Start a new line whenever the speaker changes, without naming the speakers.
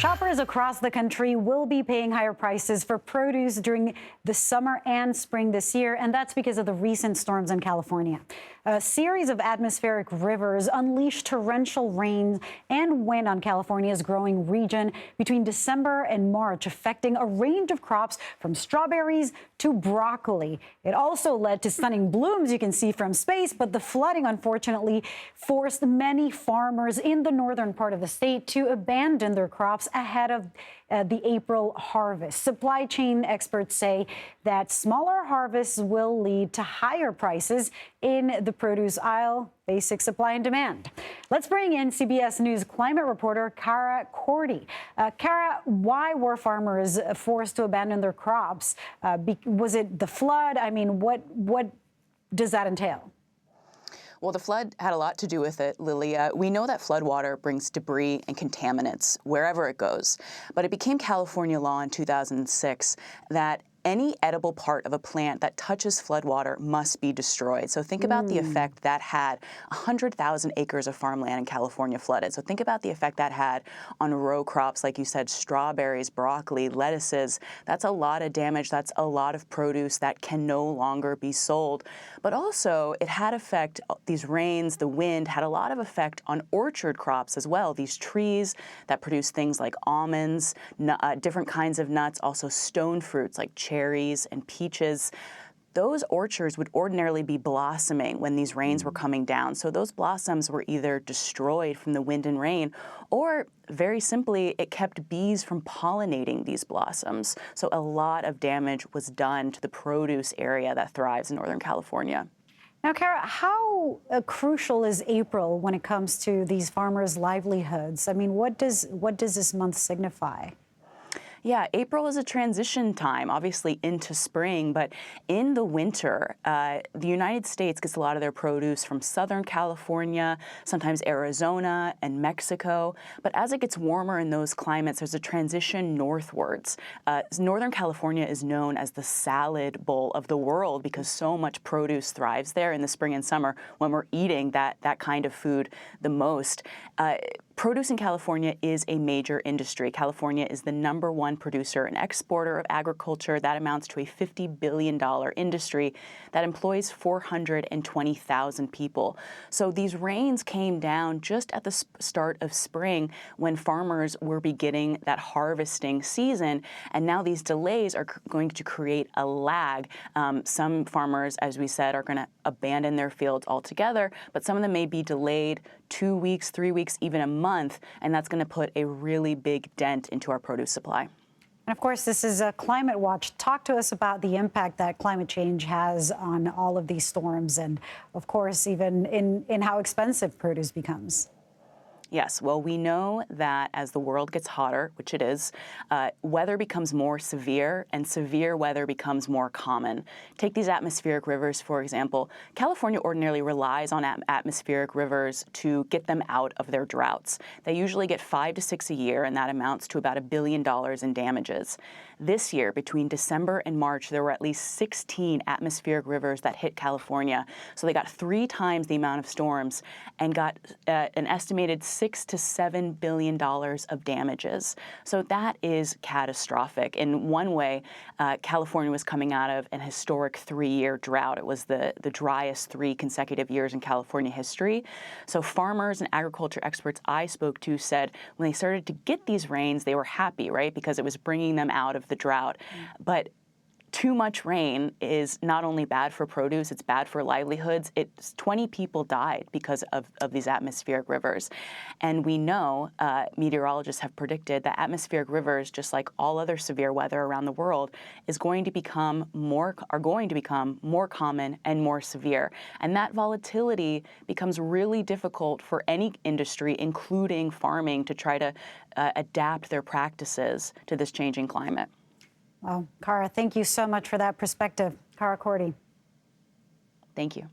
Shoppers across the country will be paying higher prices for produce during the summer and spring this year, and that's because of the recent storms in California. A series of atmospheric rivers unleashed torrential rain and wind on California's growing region between December and March, affecting a range of crops from strawberries to broccoli. It also led to stunning blooms you can see from space, but the flooding unfortunately forced many farmers in the northern part of the state to abandon their crops ahead of the April harvest. Supply chain experts say that smaller harvests will lead to higher prices in the produce aisle. Basic supply and demand. Let's bring in CBS News climate reporter Cara Korte. Cara, why were farmers forced to abandon their crops? Was it the flood? I mean, what does that entail?
Well, the flood had a lot to do with it, Lilia. We know that floodwater brings debris and contaminants wherever it goes. But it became California law in 2006 that any edible part of a plant that touches floodwater must be destroyed. So think about the effect that had. 100,000 acres of farmland in California flooded. So think about the effect that had on row crops, like you said, strawberries, broccoli, lettuces. That's a lot of damage. That's a lot of produce that can no longer be sold. But also it had effect, these rains, the wind had a lot of effect on orchard crops as well. These trees that produce things like almonds, different kinds of nuts, also stone fruits like cherries and peaches. Those orchards would ordinarily be blossoming when these rains were coming down. So those blossoms were either destroyed from the wind and rain, or very simply, it kept bees from pollinating these blossoms. So a lot of damage was done to the produce area that thrives in Northern California.
Now, Cara, how crucial is April when it comes to these farmers' livelihoods? I mean, what does this month signify?
Yeah, April is a transition time, obviously into spring, but in the winter, the United States gets a lot of their produce from Southern California, sometimes Arizona and Mexico. But as it gets warmer in those climates, there's a transition northwards. Northern California is known as the salad bowl of the world because so much produce thrives there in the spring and summer when we're eating that kind of food the most. Produce in California is a major industry. California is the #1 producer and exporter of agriculture. That amounts to a $50 billion industry that employs 420,000 people. So these rains came down just at the start of spring when farmers were beginning that harvesting season. And now these delays are going to create a lag. Some farmers, as we said, are going to abandon their fields altogether, but some of them may be delayed 2 weeks, 3 weeks, even a month, and that's going to put a really big dent into our produce supply.
And of course, this is a Climate Watch. Talk to us about the impact that climate change has on all of these storms and, of course, even in how expensive produce becomes.
Yes, well, we know that as the world gets hotter, which it is, weather becomes more severe and severe weather becomes more common. Take these atmospheric rivers, for example. California ordinarily relies on atmospheric rivers to get them out of their droughts. They usually get 5 to 6 a year, and that amounts to about $1 billion in damages. This year, between December and March, there were at least 16 atmospheric rivers that hit California. So they got 3 times the amount of storms and got an estimated $6 to $7 billion of damages. So that is catastrophic. In one way, California was coming out of an historic 3-year drought. It was the driest 3 consecutive years in California history. So farmers and agriculture experts I spoke to said when they started to get these rains, they were happy, right? Because it was bringing them out of the drought. But too much rain is not only bad for produce, it's bad for livelihoods. 20 people died because of these atmospheric rivers. And we know, meteorologists have predicted that atmospheric rivers, just like all other severe weather around the world, are going to become more common and more severe. And that volatility becomes really difficult for any industry, including farming, to try to adapt their practices to this changing climate.
Well, Cara, thank you so much for that perspective. Cara Korte.
Thank you.